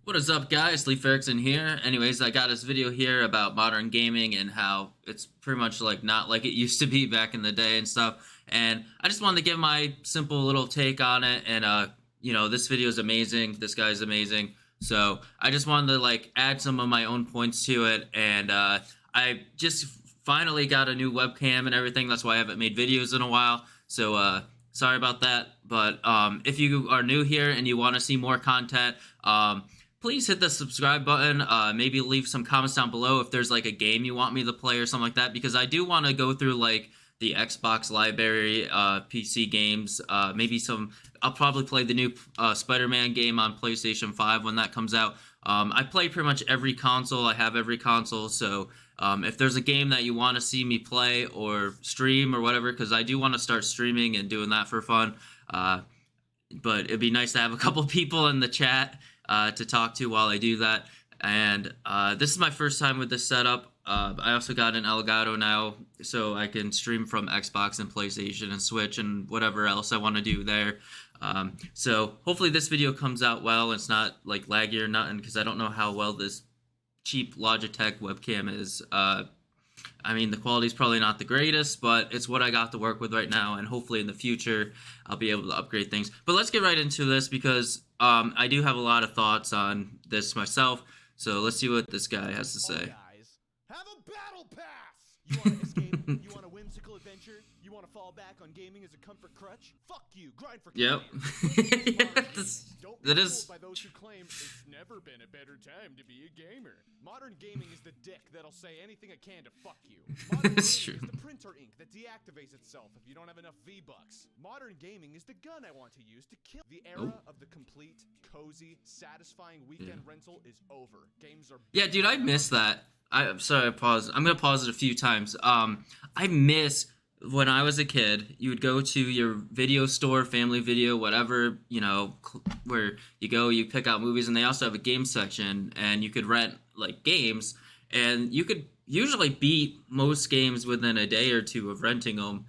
What is up, guys? Leif Erikson here. Anyways, I got this video here about modern gaming and how it's pretty much like not like it used to be back in the day and stuff. And I just wanted to give my simple little take on it. And this video is amazing. This guy's amazing. So I just wanted to like add some of my own points to it. And I just finally got a new webcam and everything. That's why I haven't made videos in a while. So sorry about that. But if you are new here and you want to see more content, please hit the subscribe button. Maybe leave some comments down below if there's like a game you want me to play or something like that, because I do want to go through like the Xbox library, PC games. Maybe some. I'll probably play the new Spider-Man game on PlayStation 5 when that comes out. I play pretty much every console. I have every console, so if there's a game that you want to see me play or stream or whatever, because I do want to start streaming and doing that for fun. But it'd be nice to have a couple people in the chat to talk to while I do that. And this is my first time with this setup. I also got an Elgato now, so I can stream from Xbox and PlayStation and Switch and whatever else I want to do there. So hopefully this video comes out well. It's not like laggy or nothing, because I don't know how well this cheap Logitech webcam is. I mean, the quality's probably not the greatest, but it's what I got to work with right now, and hopefully in the future I'll be able to upgrade things. But let's get right into this, because I do have a lot of thoughts on this myself. So let's see what this guy has to say. Guys, have a battle pass! You want to escape? You want a whimsical adventure? You want to fall back on gaming as a comfort crutch? Fuck you, grind for Yep. Don't that be is. fooled by those who claim it's never been a better time to be a gamer. Modern gaming is the dick that'll say anything it can to fuck you. Modern That's gaming true. is the printer ink that deactivates itself if you don't have enough V-Bucks. Modern gaming is the gun I want to use to kill. The era of the complete, cozy, satisfying weekend rental is over. Games are Yeah, dude, I miss that. I'm sorry, I paused. I'm gonna pause it a few times. I miss when I was a kid. You would go to your video store, Family Video, whatever, where you go, you pick out movies, and they also have a game section, and you could rent like games, and you could usually beat most games within a day or two of renting them.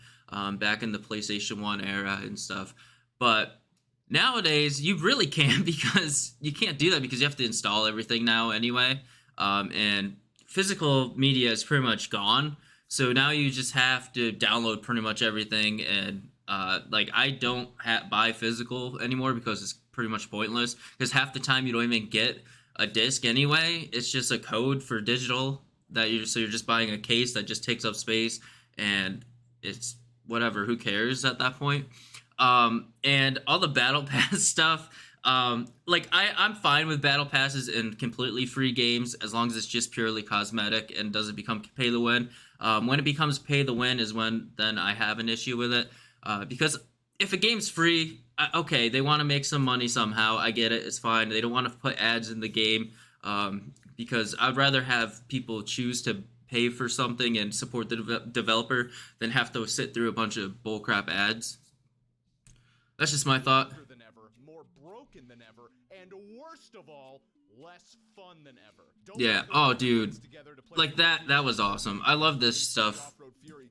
Back in the PlayStation 1 era and stuff, but nowadays you really can't, because you can't do that because you have to install everything now anyway, and physical media is pretty much gone. So now you just have to download pretty much everything, and like I don't buy physical anymore because it's pretty much pointless. Because half the time you don't even get a disc anyway. It's just a code for digital that you're just buying a case that just takes up space, and it's whatever. Who cares at that point? And all the battle pass stuff. Like I'm fine with battle passes and completely free games as long as it's just purely cosmetic and doesn't become pay to win. When it becomes pay to win is when then I have an issue with it. Because if a game's free, okay, they want to make some money somehow. I get it. It's fine. They don't want to put ads in the game, because I'd rather have people choose to pay for something and support the developer than have to sit through a bunch of bullcrap ads. That's just my thought. than ever, more broken than ever, and worst of all, less fun than ever. Don't Yeah. let Oh, friends dude. together to play Like that was awesome. I love this stuff. Off-Road Fury.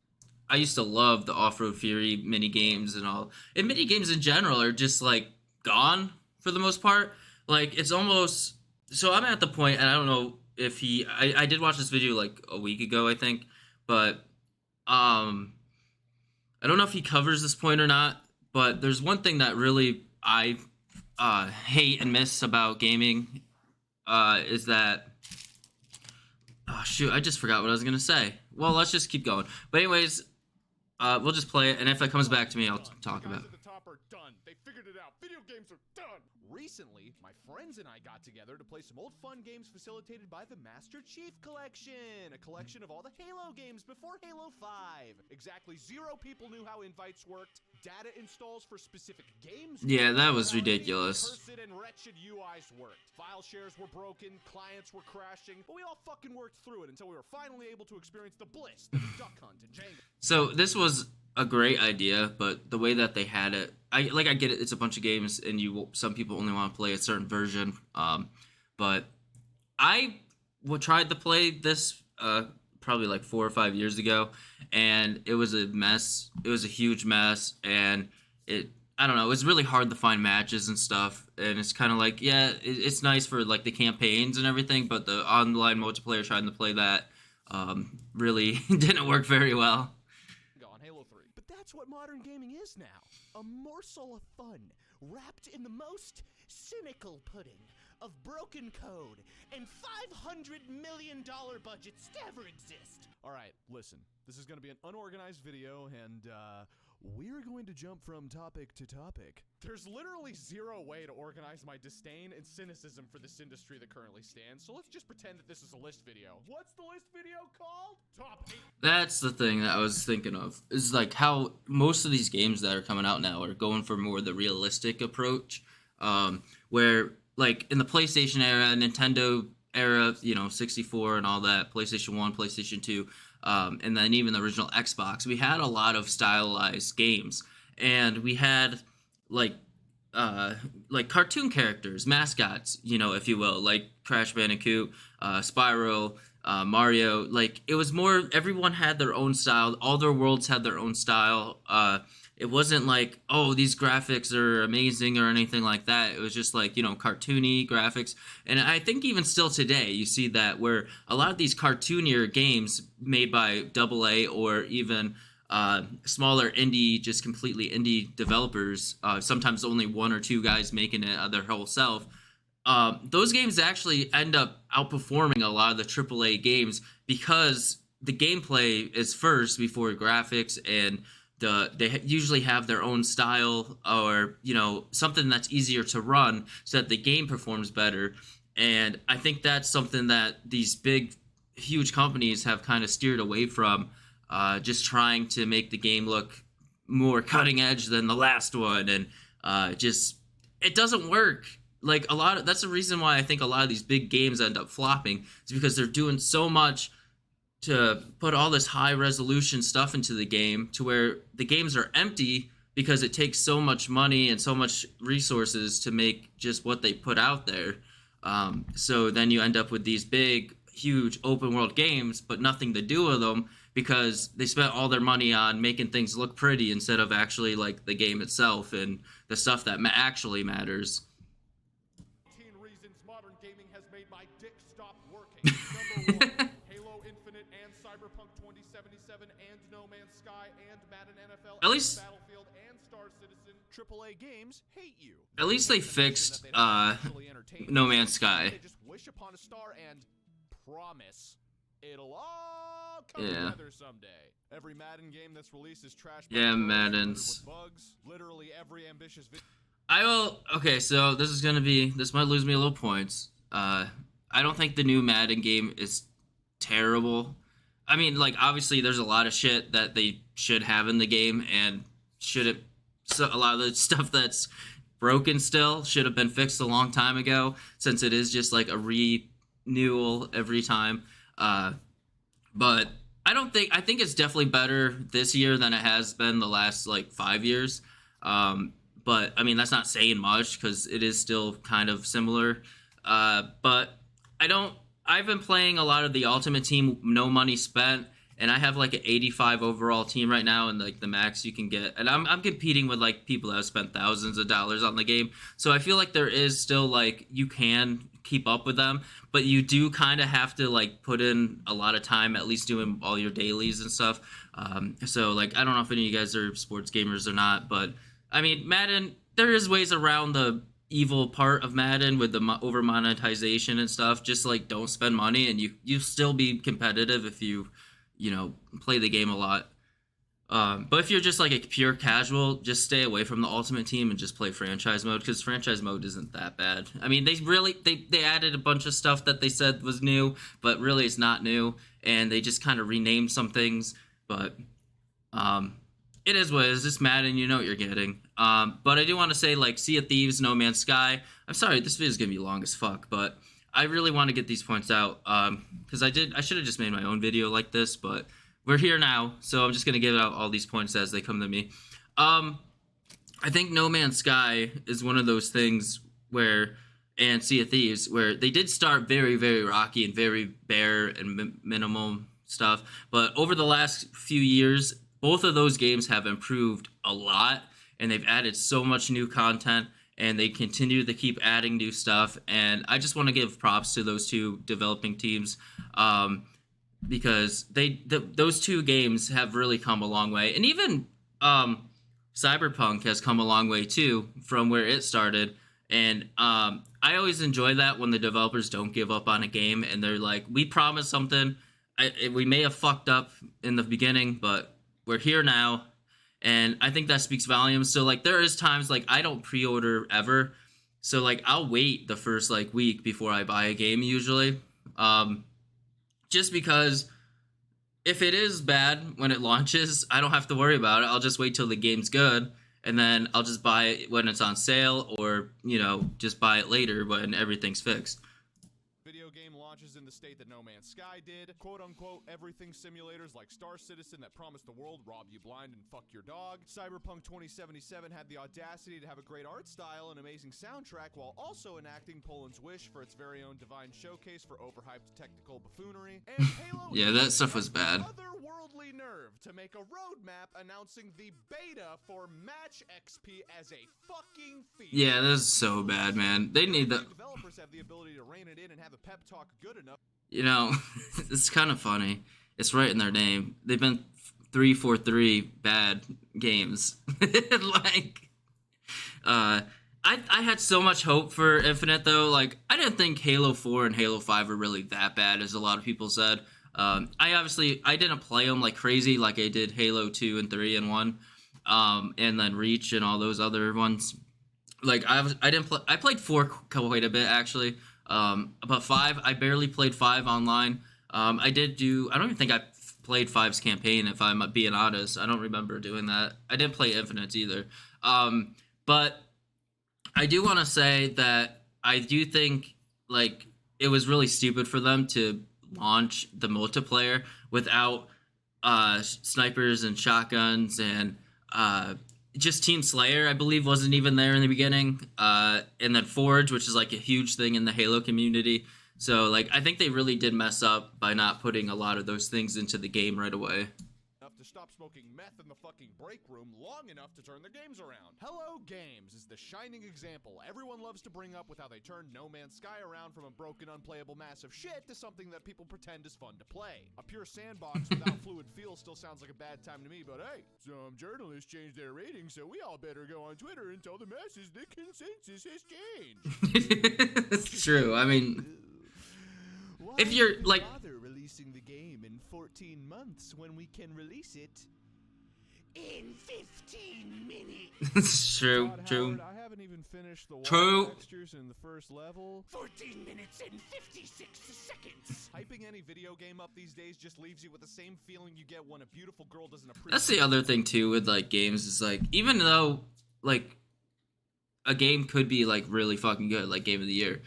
I used to love the Off-Road Fury mini games and all. And mini games in general are just like gone for the most part. Like it's almost. So I'm at the point, and I don't know if I did watch this video like a week ago, I think, but I don't know if he covers this point or not. But there's one thing that really I hate and miss about gaming, is that. Oh, shoot, I just forgot what I was going to say. Well, let's just keep going. But anyways, we'll just play it, and if it comes back to me, I'll talk The about guys it. at the top are done. They figured it out. Video games are done. Recently, my friends and I got together to play some old fun games facilitated by the Master Chief Collection, a collection of all the Halo games before Halo 5. Exactly 0 people knew how invites worked. Data installs for specific games. Yeah, that was ridiculous. Cursed and wretched UIs worked. File shares were broken, clients were crashing, but we all fucking worked through it until we were finally able to experience the bliss that is Duck Hunt and Jenga. So this was a great idea, but the way that they had it, I get it. It's a bunch of games, and some people only want to play a certain version. But I tried to play this probably like 4 or 5 years ago, and it was a mess. It was a huge mess, and I don't know, it's really hard to find matches and stuff, and it's kind of like, yeah, it's nice for like the campaigns and everything, but the online multiplayer trying to play that really didn't work very well. On Halo 3. But that's what modern gaming is now. A morsel of fun wrapped in the most cynical pudding of broken code and $500 million budgets to ever exist. All right, listen. This is going to be an unorganized video, and we're going to jump from topic to topic. There's literally zero way to organize my disdain and cynicism for this industry that currently stands, so let's just pretend that this is a list video. What's the list video called? Top 8. That's the thing that I was thinking of, is like how most of these games that are coming out now are going for more the realistic approach, where like in the PlayStation era, Nintendo era, 64 and all that, PlayStation 1, PlayStation 2, and then even the original Xbox, we had a lot of stylized games, and we had like cartoon characters, mascots, if you will, like Crash Bandicoot, Spyro, Mario. Like it was more, everyone had their own style, all their worlds had their own style. It wasn't like, oh, these graphics are amazing or anything like that. It was just like, cartoony graphics. And I think even still today, you see that where a lot of these cartoonier games made by AA or even smaller indie, just completely indie developers, sometimes only one or two guys making it their whole self, those games actually end up outperforming a lot of the AAA games because the gameplay is first before graphics, and they usually have their own style or something that's easier to run so that the game performs better. And I think that's something that these big huge companies have kind of steered away from, just trying to make the game look more cutting edge than the last one, and it doesn't work. Like that's the reason why I think a lot of these big games end up flopping, is because they're doing so much to put all this high resolution stuff into the game to where the games are empty because it takes so much money and so much resources to make just what they put out there. So then you end up with these big, huge open world games, but nothing to do with them because they spent all their money on making things look pretty instead of actually like the game itself and the stuff that actually matters. 18 reasons modern gaming has made my dick stop working. Number 1. And Cyberpunk 2077 and No Man's Sky and Madden NFL at least Battlefield and Star Citizen AAA games hate you. At least they fixed No Man's Sky. They just wish upon a star and promise it'll all come together someday. Every Madden game that's released is trash. Yeah, Madden's bugs. Literally every ambitious okay, so this might lose me a little points. I don't think the new Madden game is terrible. I mean, like, obviously there's a lot of shit that they should have in the game, and a lot of the stuff that's broken still should have been fixed a long time ago, since it is just like a renewal every time. But I think it's definitely better this year than it has been the last like 5 years. But I mean, that's not saying much because it is still kind of similar. But I've been playing a lot of the Ultimate Team, no money spent, and I have like an 85 overall team right now, and like the max you can get. And I'm competing with like people that have spent thousands of dollars on the game. So I feel like there is still like you can keep up with them, but you do kind of have to like put in a lot of time, at least doing all your dailies and stuff. So like I don't know if any of you guys are sports gamers or not, but I mean Madden, there is ways around the evil part of Madden with the over monetization and stuff. Just like don't spend money and you still be competitive if you play the game a lot. But if you're just like a pure casual, just stay away from the Ultimate Team and just play franchise mode, because franchise mode isn't that bad. I mean, they added a bunch of stuff that they said was new, but really it's not new, and they just kind of renamed some things. But it is what it is. It's Madden, you know what you're getting. But I do want to say, like, Sea of Thieves, No Man's Sky. I'm sorry, this video is going to be long as fuck, but I really want to get these points out, because I should have just made my own video like this, but we're here now, so I'm just going to give out all these points as they come to me. I think No Man's Sky is one of those things where, and Sea of Thieves, where they did start very, very rocky and very bare and minimal stuff, but over the last few years, both of those games have improved a lot, and they've added so much new content, and they continue to keep adding new stuff. And I just want to give props to those two developing teams, because those two games have really come a long way. And even Cyberpunk has come a long way too from where it started. And I always enjoy that when the developers don't give up on a game and they're like, we promised something. We may have fucked up in the beginning, but we're here now. And I think that speaks volumes. So like there is times like I don't pre-order ever. So like I'll wait the first like week before I buy a game usually. Just because if it is bad when it launches, I don't have to worry about it. I'll just wait till the game's good, and then I'll just buy it when it's on sale, or, you know, just buy it later when everything's fixed. Video game launches in the state that No Man's Sky did. Quote-unquote everything simulators like Star Citizen that promised the world, rob you blind, and fuck your dog. Cyberpunk 2077 had the audacity to have a great art style and amazing soundtrack while also enacting Poland's wish for its very own divine showcase for overhyped technical buffoonery. And Halo Yeah, that stuff was bad. Otherworldly nerve to make a roadmap announcing the beta for Match XP as a fucking feature. Yeah, that's so bad, man. They need the... Developers have the ability to rein it in and have a pep talk good enough. You know, it's kind of funny. It's right in their name. They've been 343 bad games. Like, I had so much hope for Infinite, though. Like, I didn't think Halo 4 and Halo 5 were really that bad, as a lot of people said. I didn't play them like crazy, like I did Halo 2 and 3 and 1, and then Reach and all those other ones. Like, I played 4 quite a bit, actually. But 5, I barely played 5 online. I don't even think I played 5's campaign, if I'm being honest. I don't remember doing that. I didn't play Infinite either. But I do want to say that I do think, like, it was really stupid for them to launch the multiplayer without snipers and shotguns, and just Team Slayer, I believe, wasn't even there in the beginning. And then Forge, which is like a huge thing in the Halo community. So like I think they really did mess up by not putting a lot of those things into the game right away. Enough to stop smoking meth in the fucking break room long enough to turn the games around. Hello Games is the shining example everyone loves to bring up with how they turned No Man's Sky around from a broken, unplayable mass of shit to something that people pretend is fun to play. A pure sandbox without fluid feel still sounds like a bad time to me, but hey, some journalists changed their ratings, so we all better go on Twitter and tell the masses the consensus has changed. It's true. I mean, Why if you're even like... bother releasing the game in 14 months when we can release it in 15 minutes? It's true. God, True. Howard, I haven't even finished the True. water textures in the first level. 14 minutes and 56 seconds. Hyping any video game up these days just leaves you with the same feeling you get when a beautiful girl doesn't appreciate. That's the other thing too with like games, is like, even though like a game could be like really fucking good, like Game of the Year,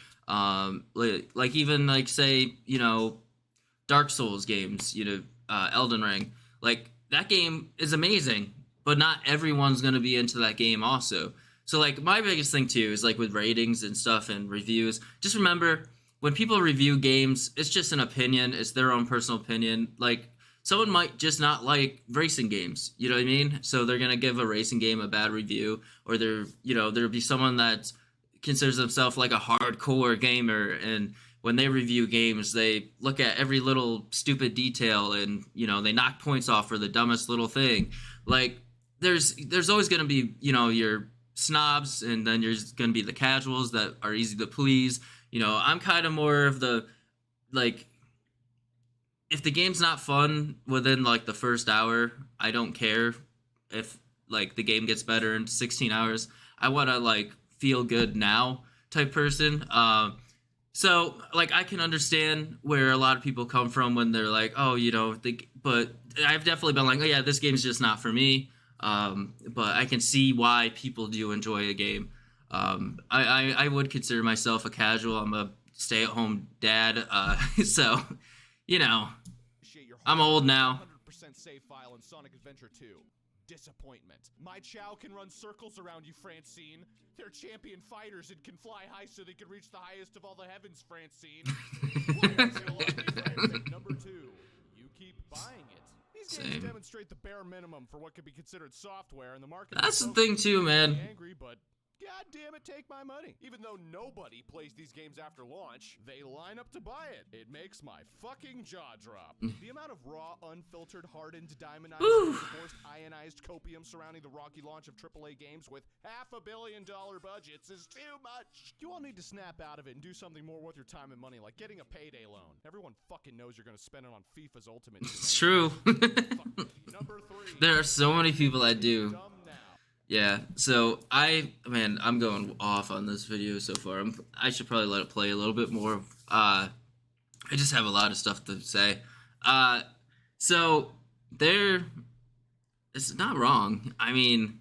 like even like, say, you know, Dark Souls games, you know, Elden Ring, like that game is amazing, but not everyone's gonna be into that game also. So like my biggest thing too is like with ratings and stuff and reviews, just remember when people review games, it's just an opinion, it's their own personal opinion. Like someone might just not like racing games, you know what I mean? So they're gonna give a racing game a bad review, or there'll be someone that considers themselves like a hardcore gamer, and when they review games, they look at every little stupid detail, and you know, they knock points off for the dumbest little thing. Like there's always gonna be, you know, your snobs, and then there's gonna be the casuals that are easy to please. You know, I'm kind of more of the, like, if the game's not fun within like the first hour, I don't care if like the game gets better in 16 hours. I want to like feel good now type person. So like I can understand where a lot of people come from when they're like, oh, you know, but I've definitely been like, oh yeah, this game's just not for me. But I can see why people do enjoy a game. I would consider myself a casual. I'm a stay-at-home dad. So, you know, I'm old now. 100% save file in Sonic Adventure 2. Disappointment. My Chow can run circles around you, Francine. They're champion fighters and can fly high so they can reach the highest of all the heavens, Francine. Why aren't you lovely, Francine? Number 2. You keep buying it. These games Same. demonstrate the bare minimum for what could be considered software, and the market. That's the thing too, man. Angry, but God damn it, take my money. Even though nobody plays these games after launch, they line up to buy it. It makes my fucking jaw drop. The amount of raw, unfiltered, hardened, diamondized, forced, ionized copium surrounding the rocky launch of AAA games with $500 million budgets is too much. You all need to snap out of it and do something more worth your time and money, like getting a payday loan. Everyone fucking knows you're gonna spend it on FIFA's Ultimate Team. It's true. Number 3. There are so many people that do. Dumb now. Yeah, so I'm going off on this video so far. I should probably let it play a little bit more. I just have a lot of stuff to say. So it's not wrong. I mean,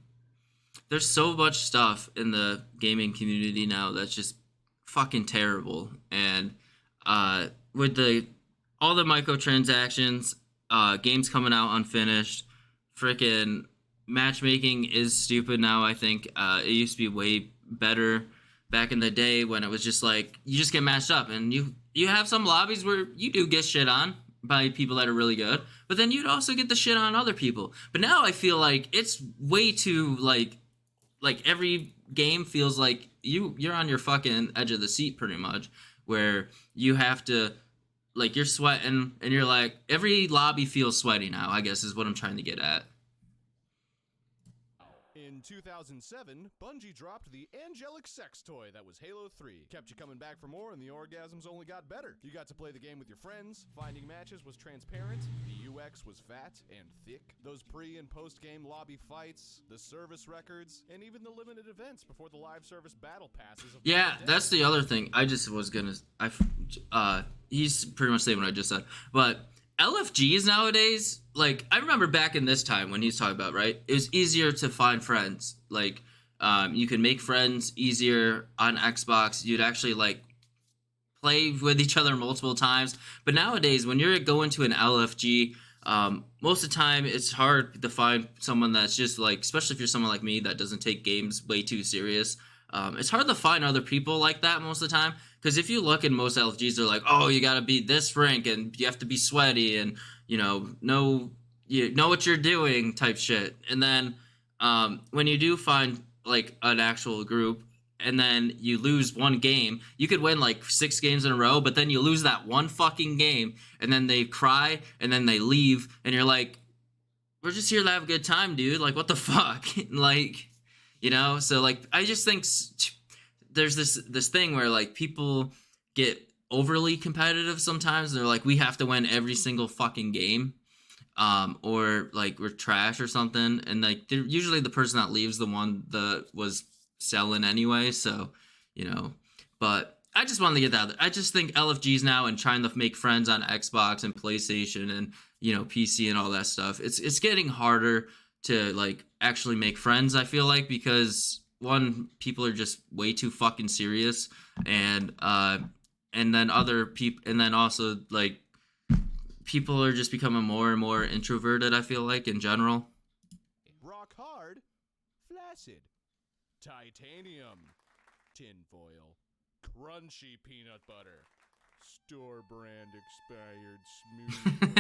there's so much stuff in the gaming community now that's just fucking terrible. And with all the microtransactions, games coming out unfinished, freaking matchmaking is stupid now. I think it used to be way better back in the day when it was just like you just get matched up, and you have some lobbies where you do get shit on by people that are really good, but then you'd also get the shit on other people. But now I feel like it's way too like every game feels like you're on your fucking edge of the seat pretty much, where you have to like you're sweating and you're like every lobby feels sweaty now, I guess is what I'm trying to get at. In 2007, Bungie dropped the angelic sex toy that was Halo 3. Kept you coming back for more, and the orgasms only got better. You got to play the game with your friends, finding matches was transparent, the UX was fat and thick, those pre- and post-game lobby fights, the service records, and even the limited events before the live service battle passes. Yeah, that's the other thing. I just was gonna... he's pretty much saying what I just said. But LFGs nowadays, like, I remember back in this time when he's talking about, right? It was easier to find friends. Like, you could make friends easier on Xbox. You'd actually, like, play with each other multiple times. But nowadays, when you're going to an LFG, most of the time it's hard to find someone that's just, like, especially if you're someone like me that doesn't take games way too serious. It's hard to find other people like that most of the time, because if you look in most LFGs, they're like, oh, you gotta be this rank and you have to be sweaty and you know what you're doing type shit. And then when you do find like an actual group and then you lose one game, you could win like 6 games in a row, but then you lose that one fucking game and then they cry and then they leave and you're like, we're just here to have a good time, dude. Like, what the fuck? Like, so like I just think there's this thing where like people get overly competitive sometimes. They're like, we have to win every single fucking game, or like we're trash or something. And like they're usually the person that leaves the one that was selling anyway. So, but I just wanted to get that. I just think LFGs now and trying to make friends on Xbox and PlayStation and PC and all that stuff. It's getting harder to like actually make friends, I feel like, because one, people are just way too fucking serious, and then other people, and then also like people are just becoming more and more introverted, I feel like, in general. Rock hard, flaccid, titanium, tinfoil, crunchy peanut butter, store brand expired smooth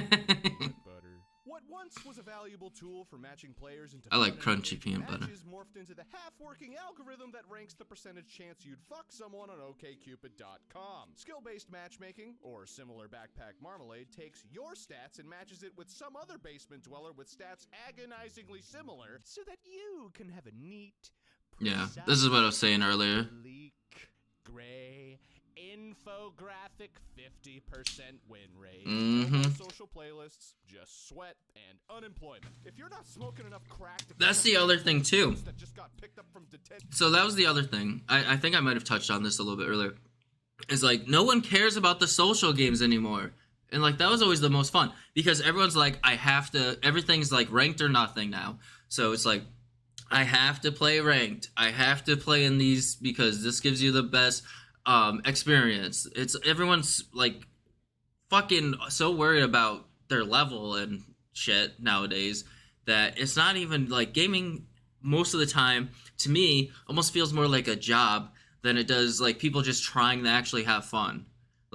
peanut butter. What once was a valuable tool for matching players into I like crunchy peanut butter. matches morphed into the half-working algorithm that ranks the percentage chance you'd fuck someone on OkCupid.com. Skill-based matchmaking, or similar backpack marmalade, takes your stats and matches it with some other basement dweller with stats agonizingly similar, so that you can have a neat, Yeah, this is what I was saying earlier. sleek, gray, infographic 50% win rate. No more social playlists, just sweat and unemployment. If you're not smoking enough crack to That's the other thing too. that just got picked up from detention. So that was the other thing. I think I might have touched on this a little bit earlier. It's like no one cares about the social games anymore. And like that was always the most fun, because everyone's like, everything's like ranked or nothing now. So it's like, I have to play ranked. I have to play in these because this gives you the best experience. Everyone's like fucking so worried about their level and shit nowadays that it's not even like gaming most of the time, to me, almost feels more like a job than it does like people just trying to actually have fun.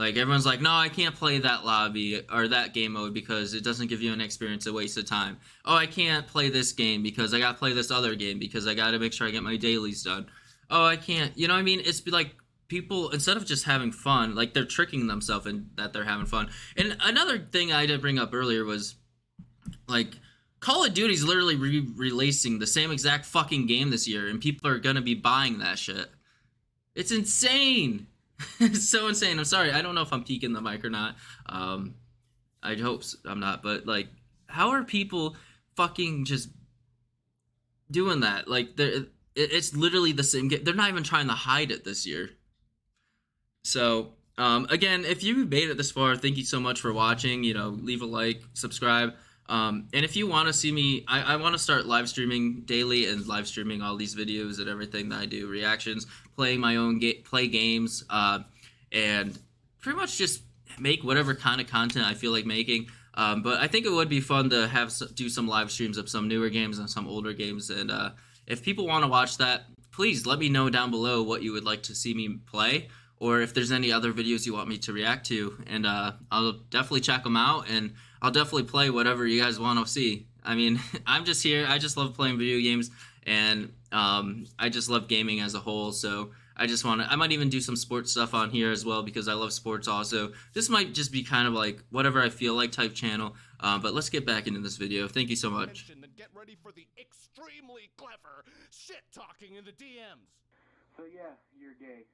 Like everyone's like, no, I can't play that lobby or that game mode because it doesn't give you an experience, a waste of time. Oh, I can't play this game because I gotta play this other game because I gotta make sure I get my dailies done. Oh, I can't. You know what I mean? It's like people, instead of just having fun, like they're tricking themselves in that they're having fun. And another thing I did bring up earlier was like Call of Duty's literally releasing the same exact fucking game this year, and people are gonna be buying that shit. It's insane. It's so insane. I'm sorry. I don't know if I'm peeking the mic or not. I hope I'm not. But like, how are people fucking just doing that? Like, it's literally the same game. They're not even trying to hide it this year. So, again, if you made it this far, thank you so much for watching. You know, leave a like, subscribe. And if you want to see me, I want to start live streaming daily and live streaming all these videos and everything that I do, reactions, playing my own play games, and pretty much just make whatever kind of content I feel like making. But I think it would be fun to do some live streams of some newer games and some older games. And if people want to watch that, please let me know down below what you would like to see me play, or if there's any other videos you want me to react to. And I'll definitely check them out, and I'll definitely play whatever you guys want to see. I mean, I'm just here. I just love playing video games, and I just love gaming as a whole. So I might even do some sports stuff on here as well because I love sports also. This might just be kind of like whatever I feel like type channel. But let's get back into this video. Thank you so much. Then get ready for the extremely clever shit talking in the DMs. So yeah, you're gay.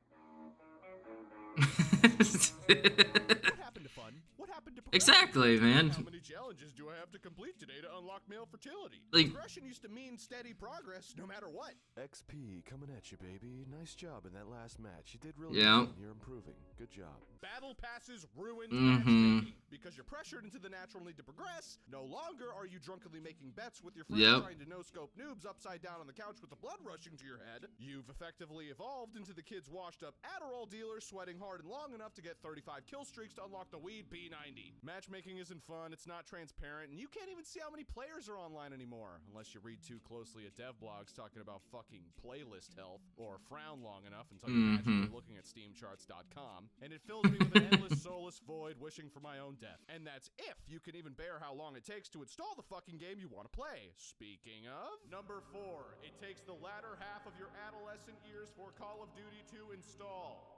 What happened to fun? What happened to progression? Exactly, man. How many challenges do I have to complete today to unlock male fertility? Like, Progression used to mean steady progress no matter what. XP coming at you, baby. Nice job in that last match. You did really Yeah. good. You're improving. Good job. Battle passes ruined Mhm. matchmaking. Because you're pressured into the natural need to progress, no longer are you drunkenly making bets with your friends Yep. trying to no-scope noobs upside down on the couch with the blood rushing to your head. You've effectively evolved into the kid's washed-up Adderall dealer sweating hard and long enough to get 35 kill streaks to unlock the weed P90. Matchmaking isn't fun, it's not transparent, and you can't even see how many players are online anymore, unless you read too closely at dev blogs talking about fucking playlist health, or frown long enough until you're magically looking at steamcharts.com, and it fills me with an endless soulless void wishing for my own death. And that's if you can even bear how long it takes to install the fucking game you want to play. Speaking of, number 4, it takes the latter half of your adolescent years for Call of Duty to install.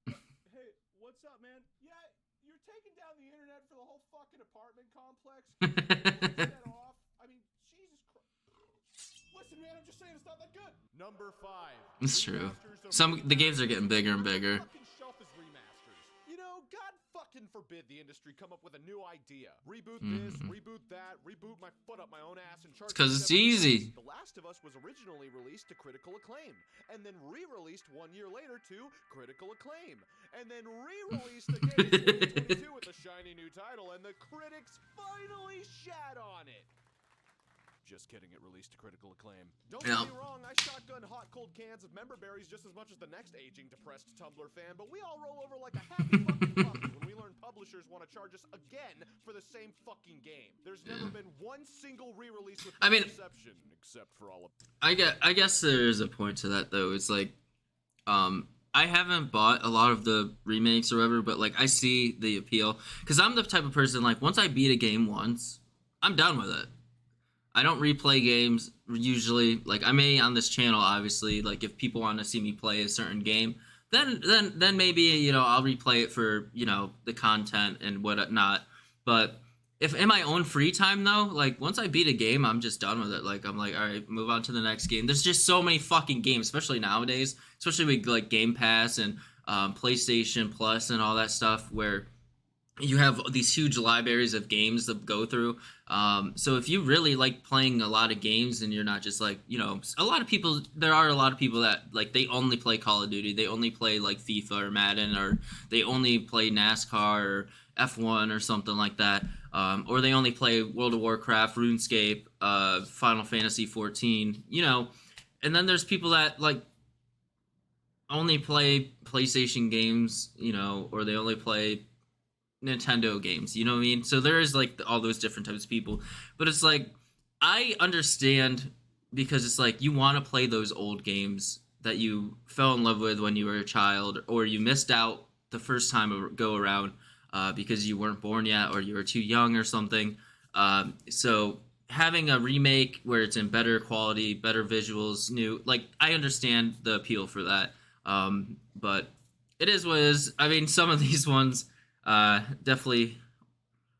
Hey, what's up, man? Yeah, you're taking down the internet for the whole fucking apartment complex. Can you turn that off? I mean, Jesus Christ. Listen, man, I'm just saying it's not that good. Number 5. It's true. Remasters of The games are getting bigger and bigger. fucking shelf is remasters. You know, God fucking forbid the industry come up with a new idea. Reboot this, reboot that, reboot my foot up my own ass and charge. 'Cause it's me easy. $70. The Last of Us was originally released to critical acclaim, and then re-released 1 year later to critical acclaim, and then re-released again in 2022 with a shiny new title, and the critics finally shat on it. Just kidding, it released to critical acclaim. Don't Yeah. get me wrong, I shotgun hot cold cans of member berries just as much as the next aging depressed Tumblr fan, but we all roll over like a happy fucking puppy when we learn publishers want to charge us again for the same fucking game. There's never been one single re-release with I mean- exception, except for all of I guess there's a point to that though. It's like, I haven't bought a lot of the remakes or whatever, but like I see the appeal because I'm the type of person like once I beat a game once, I'm done with it. I don't replay games usually. Like I may on this channel, obviously. Like if people want to see me play a certain game, then maybe I'll replay it for the content and whatnot. But if in my own free time though, like once I beat a game, I'm just done with it. Like I'm like, all right, move on to the next game. There's just so many fucking games, especially nowadays, especially with like Game Pass and PlayStation Plus and all that stuff, where you have these huge libraries of games to go through. So if you really like playing a lot of games and you're not just like, there are a lot of people that like they only play Call of Duty, they only play like FIFA or Madden, or they only play NASCAR or F1 or something like that, or they only play World of Warcraft, RuneScape, Final Fantasy 14, and then there's people that like only play PlayStation games, or they only play Nintendo games, you know what I mean? So there is like all those different types of people, but it's like I understand because it's like you want to play those old games that you fell in love with when you were a child, or you missed out the first time go around because you weren't born yet or you were too young or something. So having a remake where it's in better quality, better visuals, new, like, I understand the appeal for that. But it is what it is. I mean, some of these ones definitely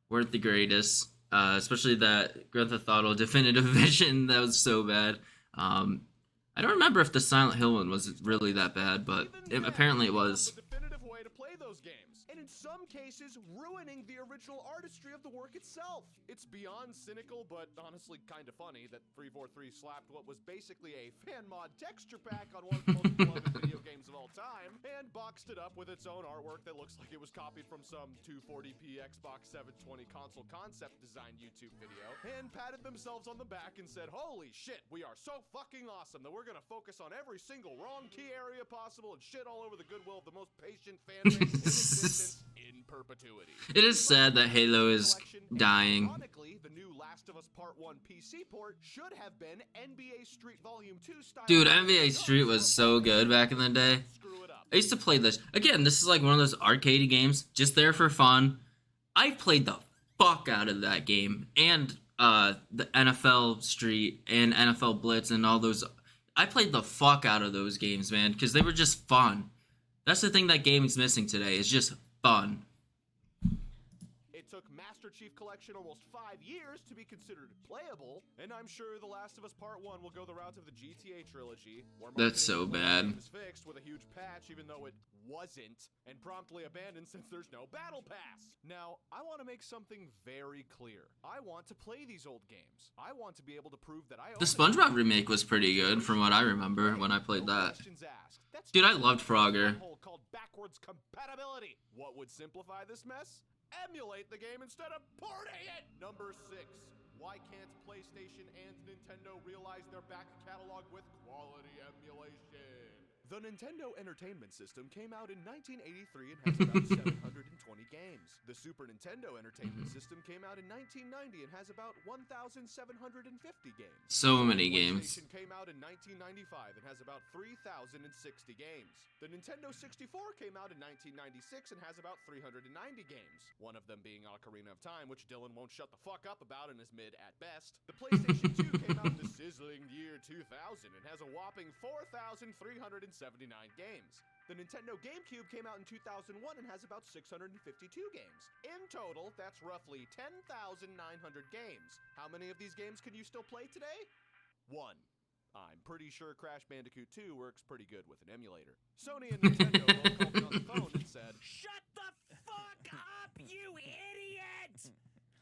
weren't the greatest, especially that Grand Theft Auto Definitive Edition. That was so bad. I don't remember if the Silent Hill one was really that bad, but apparently it was. The definitive way to play those games, and in some cases, ruining the original artistry of the work itself. It's beyond cynical, but honestly kind of funny that 343 slapped what was basically a fan mod texture pack on one of the most beloved video games of all time, and boxed it up with its own artwork that looks like it was copied from some 240p Xbox 720 console concept design YouTube video, and patted themselves on the back and said, "Holy shit, we are so fucking awesome that we're gonna focus on every single wrong key area possible and shit all over the goodwill of the most patient fan base in existence in perpetuity." It is sad that Halo is dying. Ironically, the new Last of Us Part 1 PC port should have been NBA Street Volume 2 style. Dude, NBA Street was so good back in the day. Screw it up. I used to play this. Again, this is like one of those arcade games, just there for fun. I played the fuck out of that game. And the NFL Street and NFL Blitz and all those. I played the fuck out of those games, man, because they were just fun. That's the thing that gaming's missing today, is just fun. It took Master Chief Collection almost 5 years to be considered playable, and I'm sure The Last of Us Part 1 will go the route of the GTA trilogy, where That's so bad. is fixed with a huge patch even though it wasn't, and promptly abandoned since there's no battle pass. Now, I want to make something very clear. I want to play these old games. I want to be able to prove that I own The it. SpongeBob remake was pretty good from what I remember when I played No that. questions asked. That's Dude, I just loved a Frogger. hole called backwards compatibility. What would simplify this mess? Emulate the game instead of porting it. Number 6. Why can't PlayStation and Nintendo realize their back catalog with quality emulation? The Nintendo Entertainment System came out in 1983 and has about 720 games. The Super Nintendo Entertainment System came out in 1990 and has about 1,750 games. So many games. PlayStation came out in 1995 and has about 3,060 games. The Nintendo 64 came out in 1996 and has about 390 games. One of them being Ocarina of Time, which Dylan won't shut the fuck up about and is mid at best. The PlayStation 2 came out in the sizzling year 2000 and has a whopping 4,379 games. The Nintendo GameCube came out in 2001 and has about 652 games. In total, that's roughly 10,900 games. How many of these games can you still play today? 1. I'm pretty sure Crash Bandicoot 2 works pretty good with an emulator. Sony and Nintendo both called me on the phone and said, Shut the fuck up, you idiot!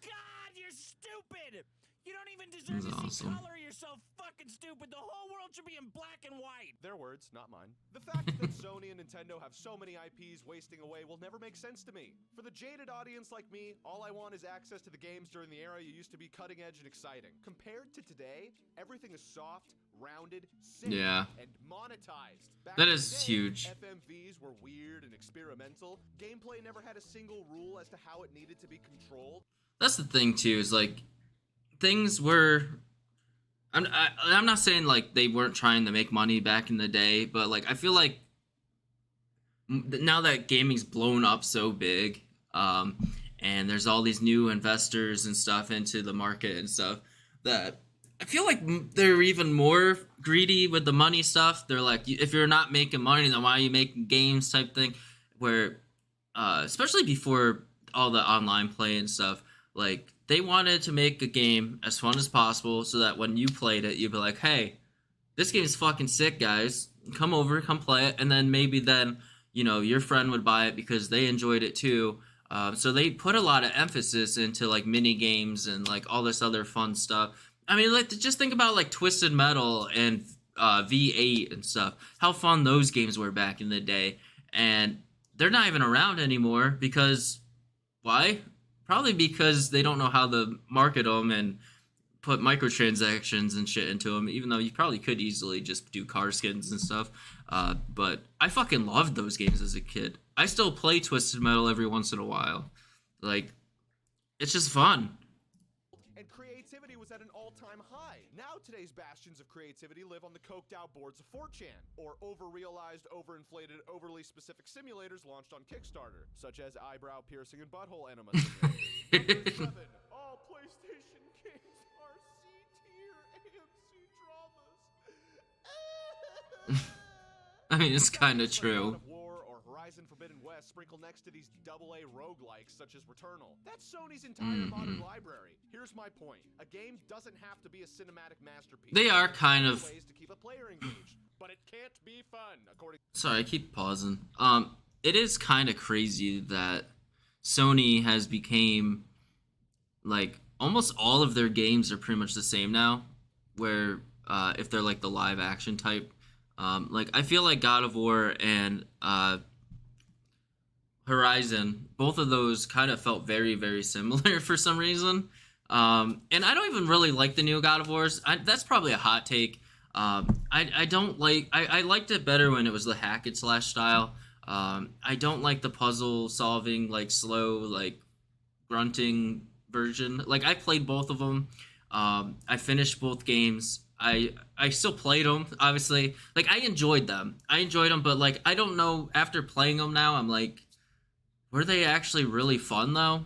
God, you're stupid! You don't even deserve That's to see awesome. color. You're so fucking stupid. The whole world should be in black and white. their words, not mine. The fact that Sony and Nintendo have so many IPs wasting away will never make sense to me. For the jaded audience like me, all I want is access to the games during the era you used to be cutting edge and exciting. Compared to today, everything is soft, rounded, sick, Yeah. and monetized. Back That in is the day, huge. FMVs were weird and experimental. Gameplay never had a single rule as to how it needed to be controlled. That's the thing too, is like things were. I'm not saying like they weren't trying to make money back in the day, but like I feel like now that gaming's blown up so big, and there's all these new investors and stuff into the market and stuff, that I feel like they're even more greedy with the money stuff. They're like, if you're not making money, then why are you making games type thing? Where, especially before all the online play and stuff, like they wanted to make a game as fun as possible so that when you played it, you'd be like, hey, this game is fucking sick, guys. Come over, come play it. And then maybe then, you know, your friend would buy it because they enjoyed it too. So they put a lot of emphasis into like mini games and like all this other fun stuff. I mean, like just think about like Twisted Metal and V8 and stuff. How fun those games were back in the day. And they're not even around anymore because why? Probably because they don't know how to market them and put microtransactions and shit into them, even though you probably could easily just do car skins and stuff. But I fucking loved those games as a kid. I still play Twisted Metal every once in a while. Like, it's just fun. And creativity was at an all-time high. Now today's bastions of creativity live on the coked-out boards of 4chan, or over-realized, overinflated, overly specific simulators launched on Kickstarter, such as eyebrow piercing and butthole enema simulator. Number 7. All PlayStation games are C-tier AMC dramas. I mean, it's kind of Games like true. God of War or Horizon Forbidden West sprinkle next to these AA roguelikes such as Returnal. That's Sony's entire modern library. Here's my point. A game doesn't have to be a cinematic masterpiece. They are There kind are of. ways to keep a player engaged, but it can't be fun, according Sorry, I keep pausing. It is kind of crazy that Sony has became like almost all of their games are pretty much the same now. Where if they're like the live action type, like I feel like God of War and Horizon, both of those kind of felt very, very similar for some reason. And I don't even really like the new God of Wars. That's probably a hot take. I don't like. I liked it better when it was the hack and slash style. I don't like the puzzle solving, like slow, like grunting version. Like I played both of them. I finished both games. I still played them, obviously. Like I enjoyed them. But like I don't know. After playing them now, I'm like, were they actually really fun though?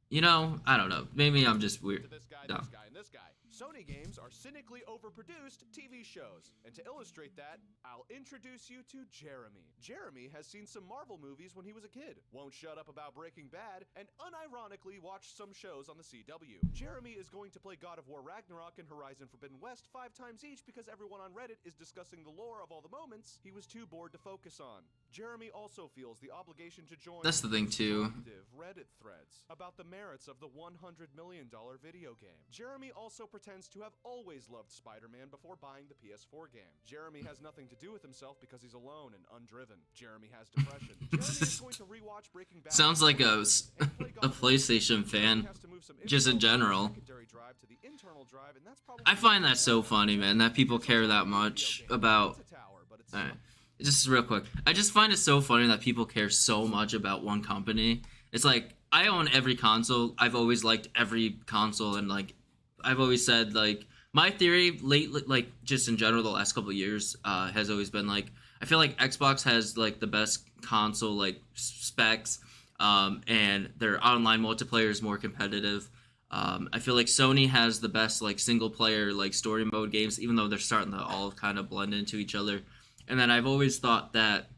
You know, I don't know. Maybe I'm just weird. to this guy, No. this guy, and this guy. Sony games are cynically overproduced TV shows. And to illustrate that, I'll introduce you to Jeremy. Jeremy has seen some Marvel movies when he was a kid, won't shut up about Breaking Bad, and unironically watched some shows on the CW. Jeremy is going to play God of War Ragnarok and Horizon Forbidden West 5 times each because everyone on Reddit is discussing the lore of all the moments he was too bored to focus on. Jeremy also feels the obligation to join That's the thing, too. active Reddit threads about the merits of the $100 million video game. Jeremy also pretends to have always loved Spider-Man before buying the PS4 game. Jeremy has nothing to do with himself because he's alone and undriven. Jeremy has depression. Jeremy is going to rewatch Breaking Bad. Sounds like a and play God a of War. PlayStation fan. He has to move some just in info from the general. secondary drive to the internal drive, and that's probably I find that so funny, man, that people care that much about. It's a tower, but it's Alright, just real quick. I just find it so funny that people care so much about one company. It's like I own every console. I've always liked every console, and like I've always said, like my theory lately, like just in general, the last couple of years, has always been like I feel like Xbox has like the best console like specs, and their online multiplayer is more competitive. I feel like Sony has the best like single player like story mode games, even though they're starting to all kind of blend into each other. And then I've always thought that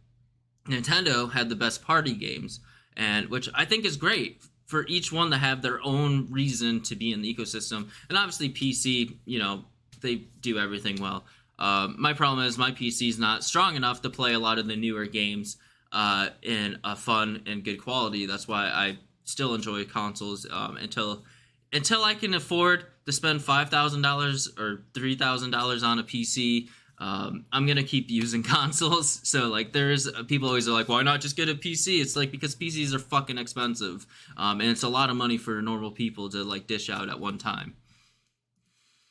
Nintendo had the best party games, and which I think is great for each one to have their own reason to be in the ecosystem. And obviously PC, you know, they do everything well. My problem is my PC is not strong enough to play a lot of the newer games in a fun and good quality. That's why I still enjoy consoles until I can afford to spend $5,000 or $3,000 on a PC. I'm gonna keep using consoles. So like, there's people always are like, why not just get a PC? It's like because PCs are fucking expensive, and it's a lot of money for normal people to like dish out at one time.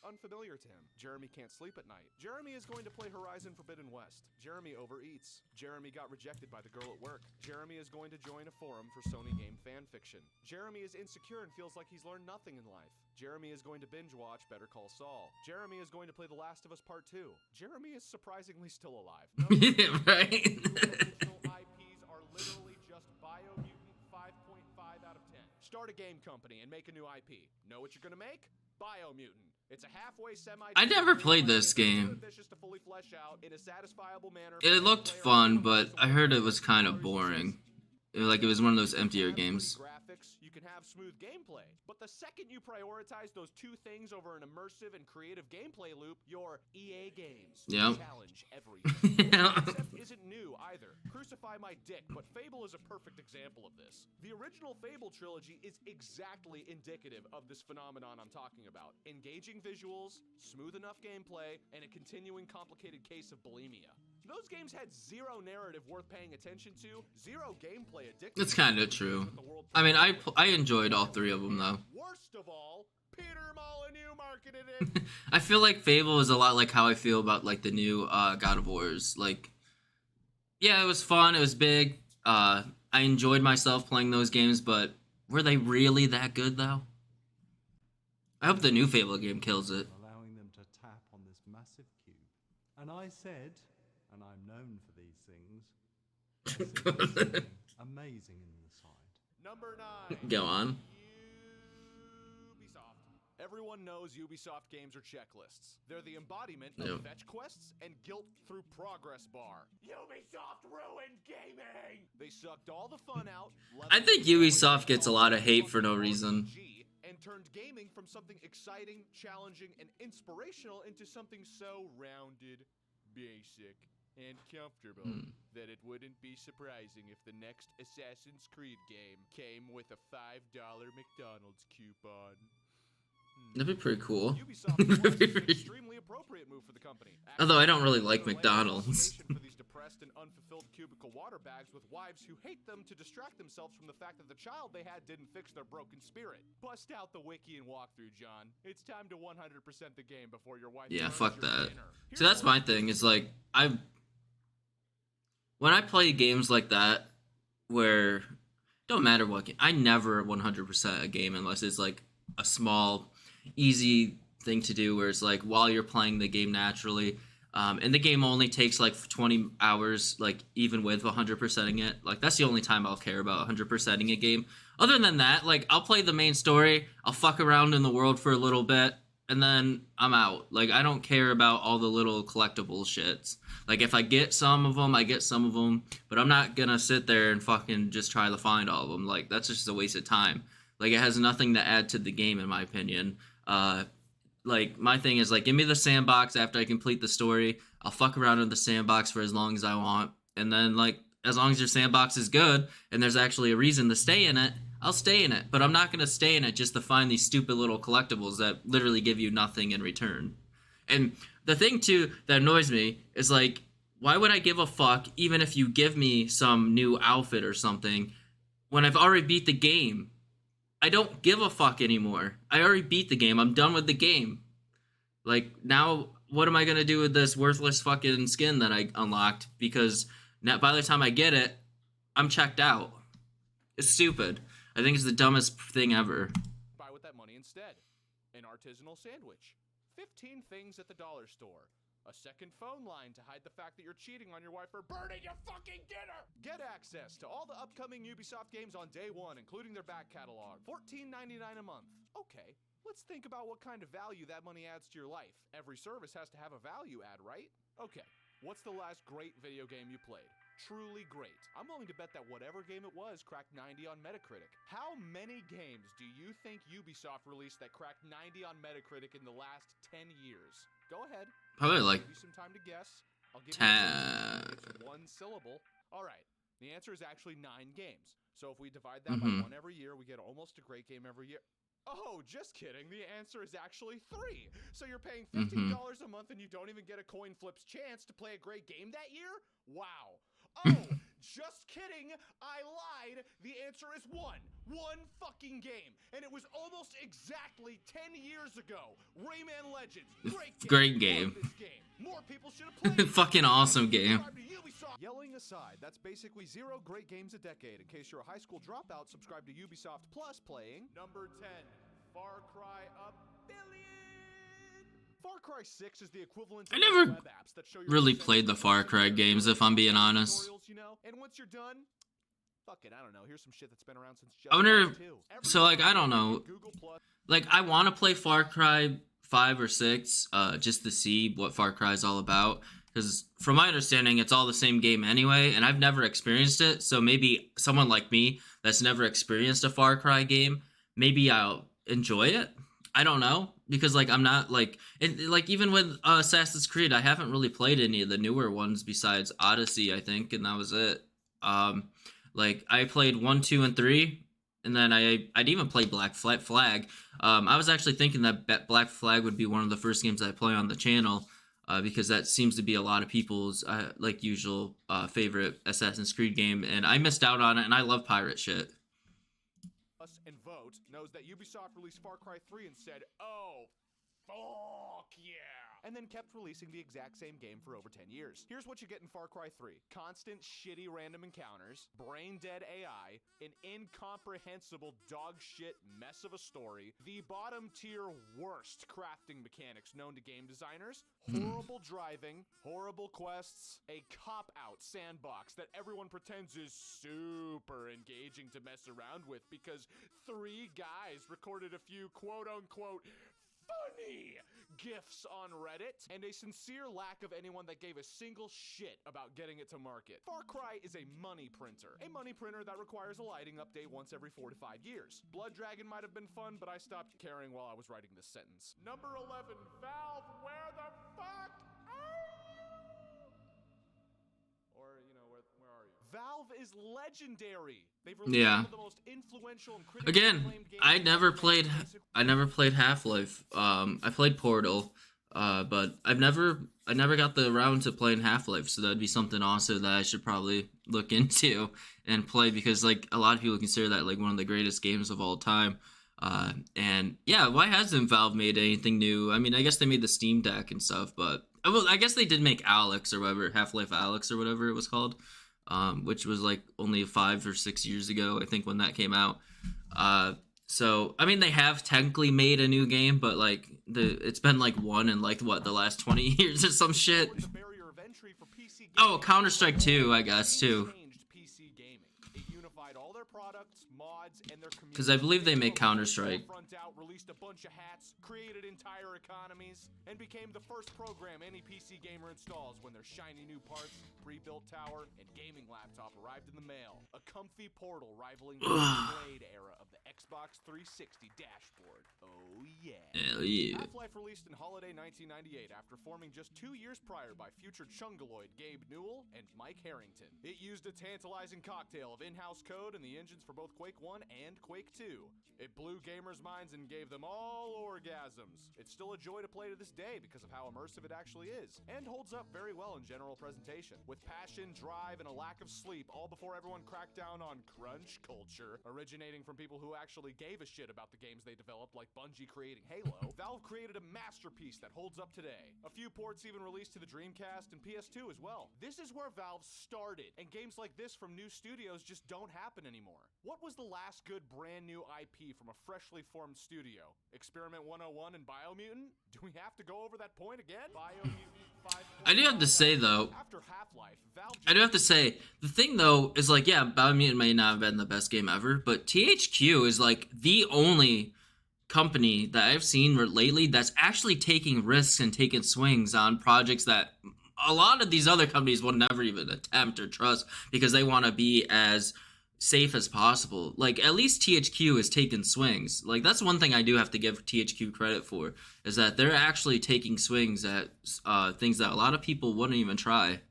unfamiliar to him. Jeremy can't sleep at night. Jeremy is going to play Horizon Forbidden West. Jeremy overeats. Jeremy got rejected by the girl at work. Jeremy is going to join a forum for Sony game fan fiction. Jeremy is insecure and feels like he's learned nothing in life. Jeremy is going to binge watch Better Call Saul. Jeremy is going to play The Last of Us Part 2. Jeremy is surprisingly still alive. No, Yeah, right? original IPs are literally just Biomutant 5.5 out of 10. Start a game company and make a new IP. Know what you're gonna make? Biomutant. It's a halfway semi. I never played this game. Ambitious to fully flesh out in a satisfiable manner. It looked fun, but I heard it was kind of boring. Like it was one of those emptier games. Graphics, you can have smooth gameplay. But the second you prioritize those two things over an immersive and creative gameplay loop, your EA games Yep. challenge everything. Yeah. The concept isn't new either. Crucify my dick, but Fable is a perfect example of this. The original Fable trilogy is exactly indicative of this phenomenon I'm talking about. Engaging visuals, smooth enough gameplay, and a continuing complicated case of bulimia. Those games had zero narrative worth paying attention to, zero gameplay addictive. It's kind of true. I mean, I enjoyed all three of them though. Worst of all, Peter Molyneux marketed it. I feel like Fable is a lot like how I feel about like the new God of Wars. Like, yeah, it was fun. It was big. I enjoyed myself playing those games, but were they really that good though? I hope the new Fable game kills it. Allowing them to tap on this massive cube. And I said, and I'm known for these things, I said there's something amazing in the side. Number 9. Go on. Ubisoft. Everyone knows Ubisoft games are checklists. They're the embodiment Yep. of fetch quests and guilt through progress bar. Ubisoft ruined gaming! They sucked all the fun out. I think Ubisoft gets a lot of hate for no reason. And turned gaming from something exciting, challenging, and inspirational into something so rounded, basic, and comfortable that it wouldn't be surprising if the next Assassin's Creed game came with a $5 McDonald's coupon. That'd be pretty cool. Ubisoft was an extremely appropriate move for the company. Although I don't really like Actually, McDonald's. for these depressed and unfulfilled cubicle water bags with wives who hate them to distract themselves from the fact that the child they had didn't fix their broken spirit. Bust out the wiki and walkthrough, John. It's time to 100% the game before your wife. Yeah, burns fuck your that. dinner. See, that's my thing. Is like when I play games like that, where don't matter what game, I never 100% a game unless it's like a small, easy thing to do where it's like while you're playing the game naturally, and the game only takes like 20 hours, like even with 100%ing it. Like that's the only time I'll care about 100%ing a game. Other than that, like I'll play the main story, I'll fuck around in the world for a little bit, and then I'm out. Like I don't care about all the little collectible shits. Like if I get some of them, I get some of them, but I'm not gonna sit there and fucking just try to find all of them. Like that's just a waste of time. Like it has nothing to add to the game in my opinion. Like my thing is like give me the sandbox after I complete the story. I'll fuck around in the sandbox for as long as I want, and then like as long as your sandbox is good and there's actually a reason to stay in it, I'll stay in it. But I'm not gonna stay in it just to find these stupid little collectibles that literally give you nothing in return. And the thing too that annoys me is like, why would I give a fuck even if you give me some new outfit or something when I've already beat the game? I don't give a fuck anymore. I already beat the game. I'm done with the game. Like, now, what am I going to do with this worthless fucking skin that I unlocked? Because now, by the time I get it, I'm checked out. It's stupid. I think it's the dumbest thing ever. Buy with that money instead. An artisanal sandwich. 15 things at the dollar store. A second phone line to hide the fact that you're cheating on your wife or burning your fucking dinner. Get access to all the upcoming Ubisoft games on day one, including their back catalog. $14.99 a month. Okay, let's think about what kind of value that money adds to your life. Every service has to have a value add, right? Okay, what's the last great video game you played? Truly great. I'm willing to bet that whatever game it was cracked 90 on Metacritic. How many games do you think Ubisoft released that cracked 90 on Metacritic in the last 10 years? Go ahead. Probably like Give you some time to guess. I'll give you it's one syllable. All right. The answer is actually 9 games. So if we divide that by 1 every year, we get almost a great game every year. Oh, just kidding. The answer is actually 3. So you're paying $15 a month and you don't even get a coin flip's chance to play a great game that year? Wow. Oh, just kidding. I lied. The answer is 1. One fucking game. And it was almost exactly 10 years ago. Rayman Legends. Great game. Great game. Love this game. More people should have played it. Fucking awesome game. Subscribe to Ubisoft. Yelling aside, that's basically 0 great games a decade. In case you're a high school dropout, subscribe to Ubisoft Plus playing number 10, Far Cry A Billion. Far Cry 6 is the equivalent I of never web apps that show you really percent played the Far Cry games, if I'm being honest. tutorials, you know? And once you're done, fuck it, I don't know. Here's some shit that's been around since I wonder Just if- Cause 2. so, like, I don't know. Google Plus. Like, I want to play Far Cry 5 or 6, just to see what Far Cry is all about. Because from my understanding, it's all the same game anyway, and I've never experienced it. So maybe someone like me that's never experienced a Far Cry game, maybe I'll enjoy it. I don't know, because like I'm not like, and like even with Assassin's Creed, I haven't really played any of the newer ones besides Odyssey, I think, and that was it. Like I played 1, 2, and 3, and then I'd even play Black Flag. I was actually thinking that Black Flag would be one of the first games I play on the channel, because that seems to be a lot of people's like usual favorite Assassin's Creed game, and I missed out on it, and I love pirate shit. And vote knows that Ubisoft released Far Cry 3 and said, oh, fuck yeah. and then kept releasing the exact same game for over 10 years. Here's what you get in Far Cry 3. Constant, shitty random encounters, brain-dead AI, an incomprehensible dog shit mess of a story, the bottom-tier worst crafting mechanics known to game designers, horrible driving, horrible quests, a cop-out sandbox that everyone pretends is super engaging to mess around with because 3 guys recorded a few quote-unquote funny GIFs on Reddit, and a sincere lack of anyone that gave a single shit about getting it to market. Far Cry is a money printer. A money printer that requires a lighting update once every 4 to 5 years. Blood Dragon might have been fun, but I stopped caring while I was writing this sentence. Number 11, Valve, where the fuck or, you know, where are you? Valve is legendary. They've released Yeah. some of the most influential and critically Again, acclaimed games I never ever played made. Half-Life. I played Portal, but I never got the round to playing Half-Life, so that'd be something also that I should probably look into and play, because like a lot of people consider that like one of the greatest games of all time. And yeah, why hasn't Valve made anything new? I mean, I guess they made the Steam Deck and stuff, but well, I guess they did make Alex or whatever, Half-Life Alex or whatever it was called, which was like only 5 or 6 years ago, I think, when that came out. So I mean, they have technically made a new game, but like it's been like one in like what, the last 20 years or some shit. The barrier of entry for PC Oh, gaming Counter-Strike 2, I guess, too. changed PC gaming. It unified all their products, mods, and their community. 'Cause I believe they make Counter-Strike. Front out, released a bunch of hats, created entire economies, and became the first program any PC gamer installs when their shiny new parts, pre-built tower, and gaming laptop arrived in the mail. A comfy Portal rivaling the Blade era of the Xbox 360 dashboard. Oh yeah. Hell yeah. Half-Life released in holiday 1998 after forming just 2 years prior by future Chungaloid Gabe Newell and Mike Harrington. It used a tantalizing cocktail of in-house code and the engines for both Quake 1 and Quake 2. It blew gamers' minds and gave them all orgasms. It's still a joy to play to this day because of how immersive it actually is, and holds up very well in general presentation. With passion, drive, and a lack of sleep, all before everyone cracked down on crunch culture, originating from people who actually gave a shit about the games they developed, like Bungie creating Halo, Valve created a masterpiece that holds up today. A few ports even released to the Dreamcast and PS2 as well. This is where Valve started, and games like this from new studios just don't happen anymore. What was the last good brand new IP from a freshly formed studio? Experiment 101 and Biomutant? Do we have to go over that point again? Biomutant 5. I do have to say though, After Half-Life, Valve I do have to say, the thing though is like, yeah, Biomutant may not have been the best game ever, but THQ is like the only company that I've seen lately that's actually taking risks and taking swings on projects that a lot of these other companies will never even attempt or trust, because they want to be as safe as possible. Like, at least THQ is taking swings. Like, that's one thing I do have to give THQ credit for, is that they're actually taking swings at things that a lot of people wouldn't even try.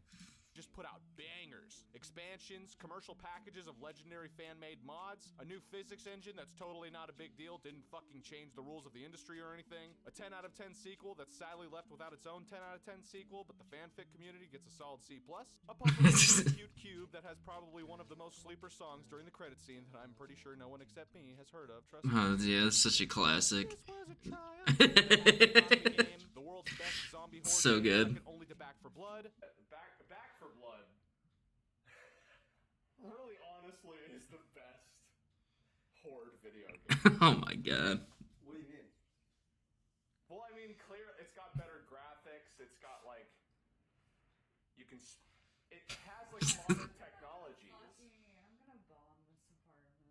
just put out bangers, expansions, commercial packages of legendary fan-made mods, a new physics engine that's totally not a big deal, didn't fucking change the rules of the industry or anything, a 10 out of 10 sequel that's sadly left without its own 10 out of 10 sequel, but the fanfic community gets a solid C+, a puzzle cute cube that has probably one of the most sleeper songs during the credit scene that I'm pretty sure no one except me has heard of, trust me. Yeah, it's such a classic. This was a triumph. Zombie game, the world's best zombie horde So game, good. second only to Back 4 Blood. Back 4 Blood really honestly is the best horde video game. Oh my god. What do you mean? Well, I mean, clear. It's got better graphics. It's got like you can. It has like modern technologies. I'm gonna bomb this apartment.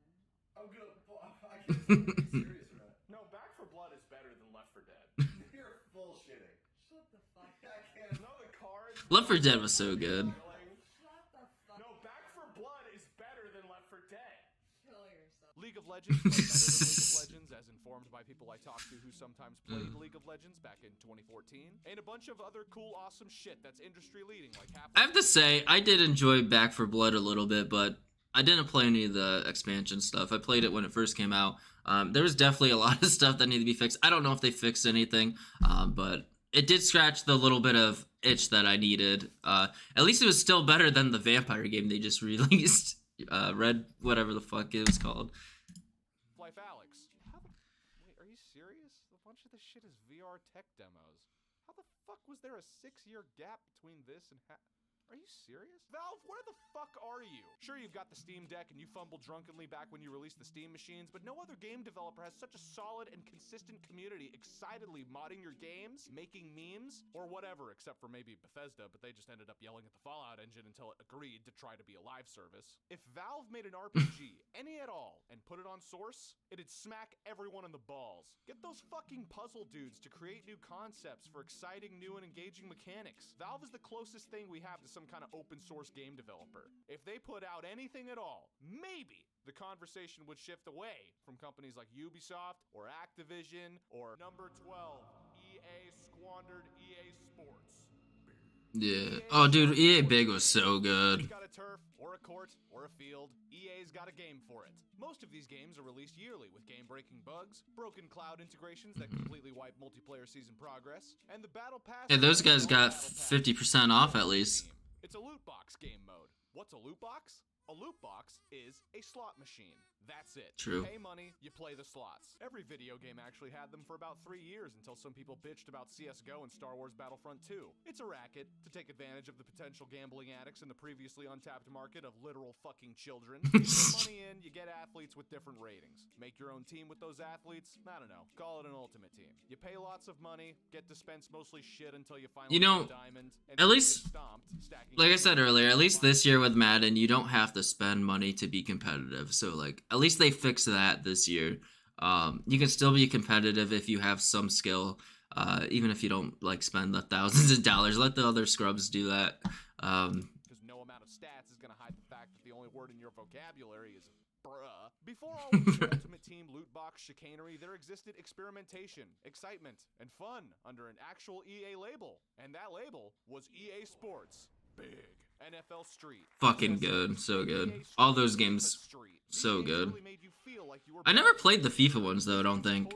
I'm gonna. I can't be serious right. No, Back 4 Blood is better than Left 4 Dead. You're bullshitting. Shut the fuck I up. can't. No, the cards. Left 4 Dead was so good. Shut the fuck No, up. Back 4 Blood is better than Left 4 Dead. Kill yourself. League of Legends was better than League of Legends, as informed by people I talked to who sometimes played League of Legends back in 2014, and a bunch of other cool, awesome shit that's industry leading, like I have to say, I did enjoy Back 4 Blood a little bit, but I didn't play any of the expansion stuff. I played it when it first came out. There was definitely a lot of stuff that needed to be fixed. I don't know if they fixed anything, but it did scratch the little bit of itch that I needed. At least it was still better than the vampire game they just released. Red, whatever the fuck it was called. Life Alex. Wait, are you serious? A bunch of this shit is VR tech demos. How the fuck was there a 6-year gap between this and Are you serious? Valve, where the fuck are you? Sure, you've got the Steam Deck and you fumbled drunkenly back when you released the Steam machines, but no other game developer has such a solid and consistent community excitedly modding your games, making memes, or whatever, except for maybe Bethesda, but they just ended up yelling at the Fallout engine until it agreed to try to be a live service. If Valve made an RPG, any at all, and put it on Source, it'd smack everyone in the balls. Get those fucking puzzle dudes to create new concepts for exciting, new, and engaging mechanics. Valve is the closest thing we have to some kind of open source game developer. If they put out anything at all, maybe the conversation would shift away from companies like Ubisoft or Activision or number 12, EA squandered EA Sports. Yeah. Oh, dude, EA Big was so good. You've got a turf, or a court, or a field. EA's got a game for it. Most of these games are released yearly with game-breaking bugs, broken cloud integrations that completely wipe multiplayer season progress, and the Battle Pass... Hey, those guys got 50% off at least. It's a loot box game mode. What's a loot box? A loot box is a slot machine. That's it. True. You pay money, you play the slots. Every video game actually had them for about 3 years until some people bitched about CSGO and Star Wars Battlefront 2. It's a racket to take advantage of the potential gambling addicts in the previously untapped market of literal fucking children. You put money in, you get athletes with different ratings. Make your own team with those athletes? I don't know. Call it an ultimate team. You pay lots of money, get dispensed mostly shit until you finally get a diamond. And at least, stomped, like I said earlier, at least this year with Madden, you don't have to spend money to be competitive. So, like, at least they fixed that this year. You can still be competitive if you have some skill, even if you don't like spend the thousands of dollars. Let the other scrubs do that. Because no amount of stats is going to hide the fact that the only word in your vocabulary is bruh. Before all of the Ultimate Team loot box chicanery, there existed experimentation, excitement, and fun under an actual EA label. And that label was EA Sports. Big. NFL Street. Fucking good. So good. All those games, so good. I never played the FIFA ones, though, I don't think.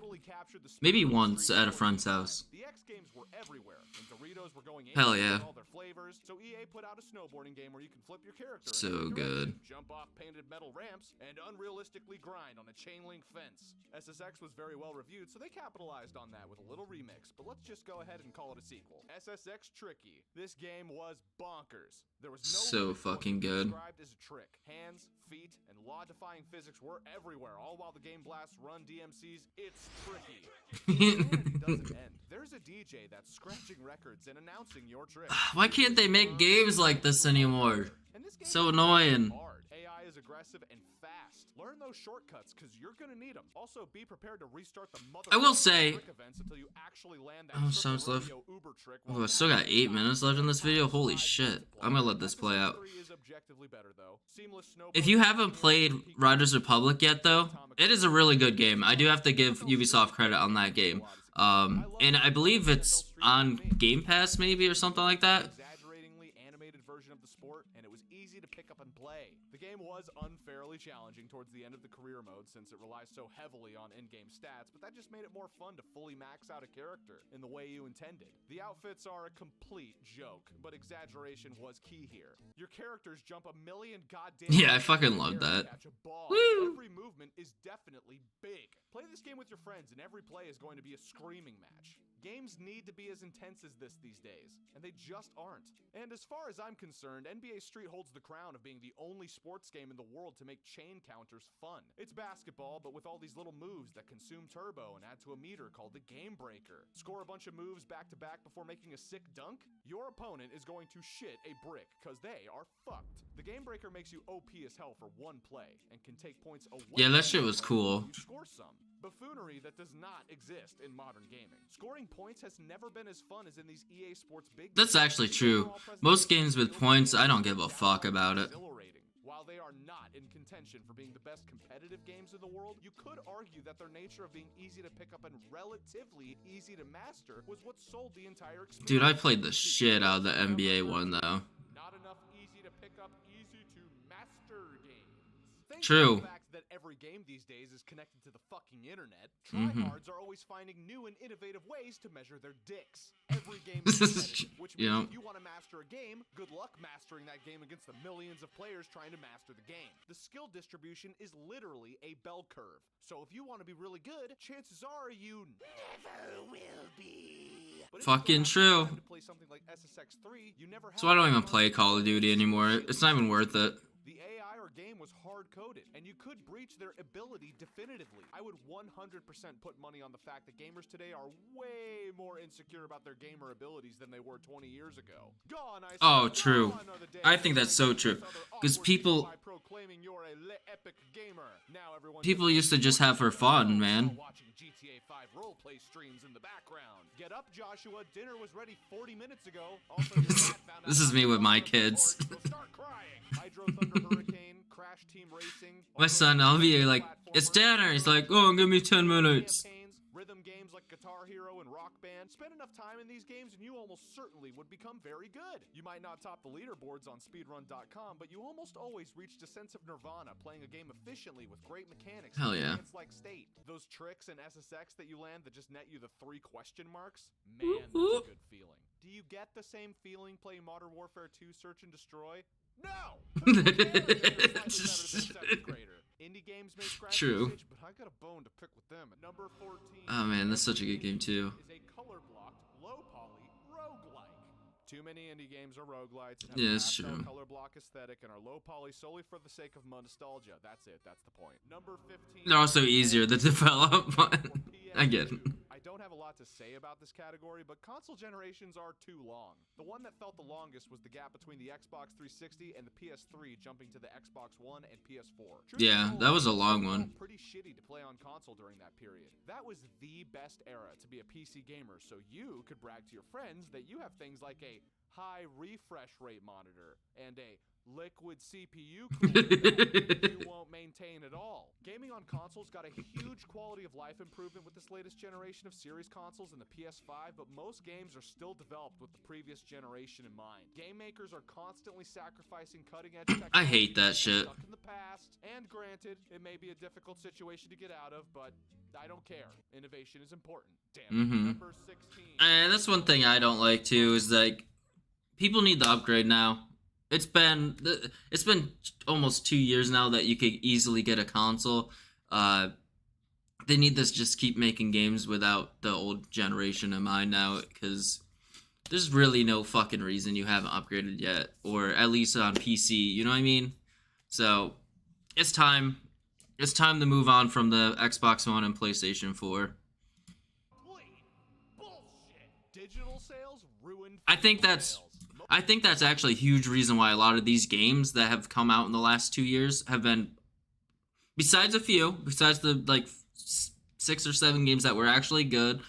Maybe once at a friend's house. The X Games were everywhere, and Doritos were going in Hell yeah. all their flavors, so EA put out a snowboarding game where you can flip your character So in every good. direction, jump off painted metal ramps, and unrealistically grind on a chain link fence. SSX was very well reviewed, so they capitalized on that with a little remix, but let's just go ahead and call it a sequel. SSX Tricky. This game was bonkers. There was no So limit to what fucking could be good. described as a trick. Hands, feet, and law-defying physics were everywhere, all while the game blasts run DMCs. It's tricky. It doesn't end. There's a DJ that's scratching records and announcing your trick. Why can't they make games like this anymore? And this game So is annoying. hard. AI is aggressive and fast. Learn those shortcuts, because you're gonna need them. Also, be prepared to restart the mother I will say- trick events until you actually land that Oh, sounds triple left. rodeo Uber trick Oh, while I still got 8 maxing minutes out. left in this video. Holy shit. I'm gonna let this play out. SSX3 is objectively better, though. Seamless If you haven't played Riders Republic yet, though, it is a really good game. I do have to give Ubisoft credit on that game. And I believe it's on Game Pass, maybe, or something like that. Exaggeratingly animated version of the sport, and it was easy to pick up and play. The game was unfairly challenging towards the end of the career mode since it relies so heavily on in-game stats, but that just made it more fun to fully max out a character in the way you intended. The outfits are a complete joke, but exaggeration was key here. Your characters jump a million goddamn Yeah, I miles fucking in the love air to that. catch a ball. Woo! Every movement is definitely big. Play this game with your friends, and every play is going to be a screaming match. Games need to be as intense as this these days, and they just aren't. And as far as I'm concerned, NBA Street holds the crown of being the only sports game in the world to make chain counters fun. It's basketball, but with all these little moves that consume turbo and add to a meter called the Game Breaker. Score a bunch of moves back to back before making a sick dunk? Your opponent is going to shit a brick, cause they are fucked. The Game Breaker makes you OP as hell for one play, and can take points away. Yeah, that from shit you was when cool. You score some. Buffoonery that does not exist in modern gaming. Scoring points has never been as fun as in these EA Sports big That's games. actually These true. overall Most presentations games with feel points, I don't good, give a down, fuck about it. exhilarating. While they are not in contention for being the best competitive games in the world, you could argue that their nature of being easy to pick up and relatively easy to master was what sold the entire experience. Dude, I played the shit out of the NBA one, though. Not enough easy to pick up, easy to master games. Thanks True. to the fact that every game these days is connected to the fucking internet, Mhm. tryhards are always finding new and innovative ways to measure their dicks. Every game is competitive, which means Yeah. if you want to master a game, good luck mastering that game against the millions of players trying to master the game. The skill distribution is literally a bell curve. So if you want to be really good, chances are you never will be. But if you Fucking don't have true. time to play something like SSX3, you never So have I don't the even fun play Call of Duty anymore. It's not even worth it. The AI or game was hard-coded, and you could breach their ability definitively. I would 100% put money on the fact that gamers today are way more insecure about their gamer abilities than they were 20 years ago. Gone, I say, Oh, true. gone are the days I think that's so when you true. impress other 'Cause awkward people- by proclaiming you're a epic gamer. Now everyone People used to just have for fun, while man. watching GTA 5 roleplay streams in the background. Get up, Joshua. Dinner was ready 40 minutes ago. Also, your dad found out This is about me your with my daughter's kids. report, so start crying. Hydro Thunder Hurricane, Crash Team Racing. My son, I'll be like, it's dinner. He's like, oh, give me 10 minutes. Campaigns, rhythm games like Guitar Hero and Rock Band. Spend enough time in these games and you almost certainly would become very good. You might not top the leaderboards on speedrun.com, but you almost always reached a sense of nirvana playing a game efficiently with great mechanics. Hell yeah. It's like state. Those tricks in SSX that you land that just net you the 3 question marks? Man, that's a good feeling. Do you get the same feeling playing Modern Warfare 2 Search and Destroy? No! Who cares if you're slightly better than 7th grader? Indie games may scratch True. the itch, but I got a bone to pick with them. At number 14. Oh man, that's such a good game too. Is a color blocked, low poly roguelike. Too many indie games are roguelites and have Yeah, a it's pastel true. color block aesthetic and are low poly solely for the sake of nostalgia. That's it. That's the point. Number 15. They're also easier to develop, but I get it. I don't have a lot to say about this category, but console generations are too long. The one that felt the longest was the gap between the Xbox 360 and the PS3 jumping to the Xbox One and PS4. Truth Yeah, be told, that was a it long felt one. Pretty shitty to play on console during that period. That was the best era to be a PC gamer, so you could brag to your friends that you have things like a high refresh rate monitor and a liquid CPU cooler that you won't maintain at all. Gaming on consoles got a huge quality of life improvement with this latest generation of series consoles and the PS5, but most games are still developed with the previous generation in mind. Game makers are constantly sacrificing cutting-edge technology. I hate that shit. Stuck in the past, and granted, it may be a difficult situation to get out of, but I don't care. Innovation is important. Damn it. Number 16. And that's one thing I don't like too, is like, people need the upgrade now. It's been almost 2 years now that you could easily get a console. They need to just keep making games without the old generation in mind now, because there's really no fucking reason you haven't upgraded yet, or at least on PC. You know what I mean? So it's time. It's time to move on from the Xbox One and PlayStation 4. Complete bullshit. Digital sales ruined I think physical that's sales. I think that's actually a huge reason why a lot of these games that have come out in the last 2 years have been, besides the like 6 or 7 games that were actually good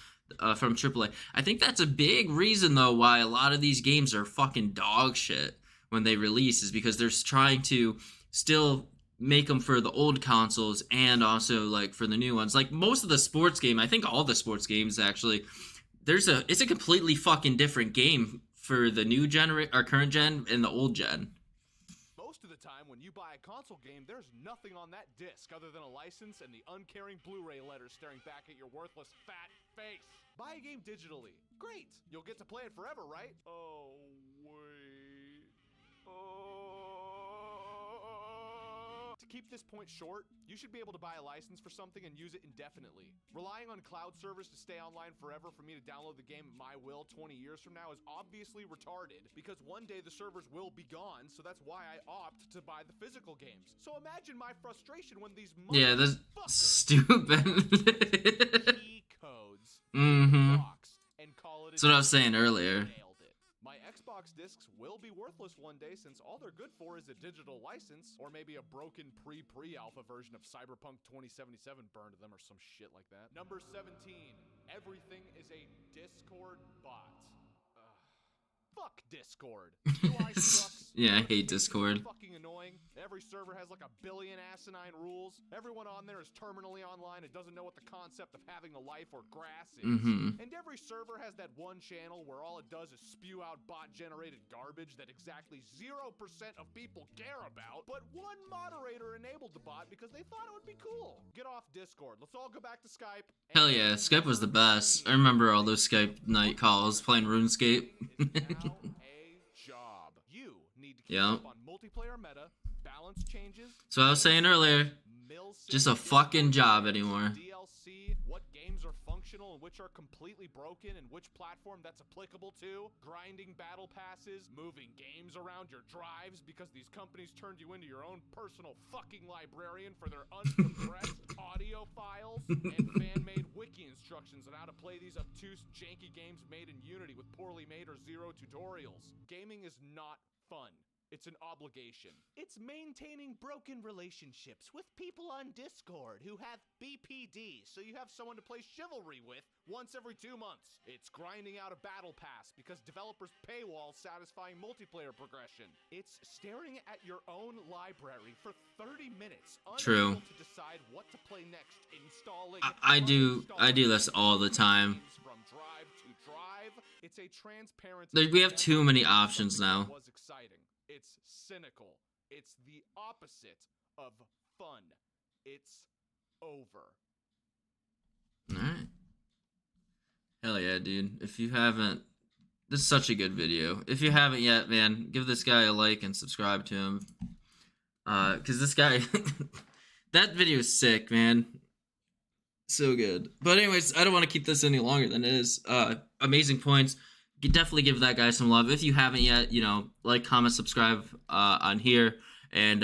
from AAA. I think that's a big reason though why a lot of these games are fucking dog shit when they release, is because they're trying to still make them for the old consoles and also like for the new ones. Like most of the sports game, I think all the sports games actually, it's a completely fucking different game for the new or current gen and the old gen. Most of the time, when you buy a console game, there's nothing on that disc other than a license and the uncaring Blu-ray letters staring back at your worthless fat face. Buy a game digitally. Great! You'll get to play it forever, right? Oh, wait. To keep this point short, you should be able to buy a license for something and use it indefinitely. Relying on cloud servers to stay online forever for me to download the game at my will 20 years from now is obviously retarded, because one day the servers will be gone, so that's why I opt to buy the physical games. So imagine my frustration when these Yeah, that's motherfuckers stupid. key codes Mm-hmm. box and call it a That's what I was day. saying earlier. Nailed it. My Xbox discs will be worthless one day, since all they're good for is a digital license, or maybe a broken pre-alpha version of Cyberpunk 2077 burned to them or some shit like that. Number 17. Everything is a Discord bot. Fuck Discord. UI sucks. Yeah, I hate Notifications are Discord. Fucking annoying. Every server has like a billion asinine rules. Everyone on there is terminally online and doesn't know what the concept of having a life or grass is. Mhm. And every server has that one channel where all it does is spew out bot-generated garbage that exactly 0% of people care about, but one moderator enabled the bot because they thought it would be cool. Get off Discord. Let's all go back to Skype. Hell yeah, Skype was the best. I remember all those Skype night calls playing RuneScape. Now a job. You need to keep Yeah. up on multiplayer meta, balance changes. So I was saying earlier, just a fucking job anymore. DLC, what games are functional and which are completely broken, and which platform that's applicable to, grinding battle passes, moving games around your drives because these companies turned you into your own personal fucking librarian for their uncompressed audio files, and fan-made wiki instructions on how to play these obtuse, janky games made in Unity with poorly made or zero tutorials. Gaming is not fun. It's an obligation. It's maintaining broken relationships with people on Discord who have BPD, so you have someone to play Chivalry with once every 2 months. It's grinding out a battle pass because developers paywall satisfying multiplayer progression. It's staring at your own library for 30 minutes, True. unable to decide what to play next, installing I do this all the time. from drive to drive. It's a transparent. We have too many options now. Was exciting. It's cynical. It's the opposite of fun. It's over. Alright. Hell yeah, dude. If you haven't, this is such a good video. If you haven't yet, man, give this guy a like and subscribe to him. Cause this guy, that video is sick, man. So good. But anyways, I don't want to keep this any longer than it is. Amazing points. Definitely give that guy some love. If you haven't yet, you know, like, comment, subscribe on here. And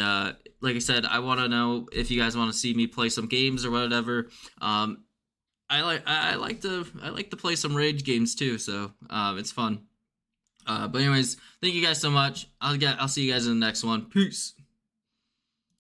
like I said, I want to know if you guys want to see me play some games or whatever. I like to play some rage games too, so it's fun. But anyways, thank you guys so much. I'll see you guys in the next one. Peace.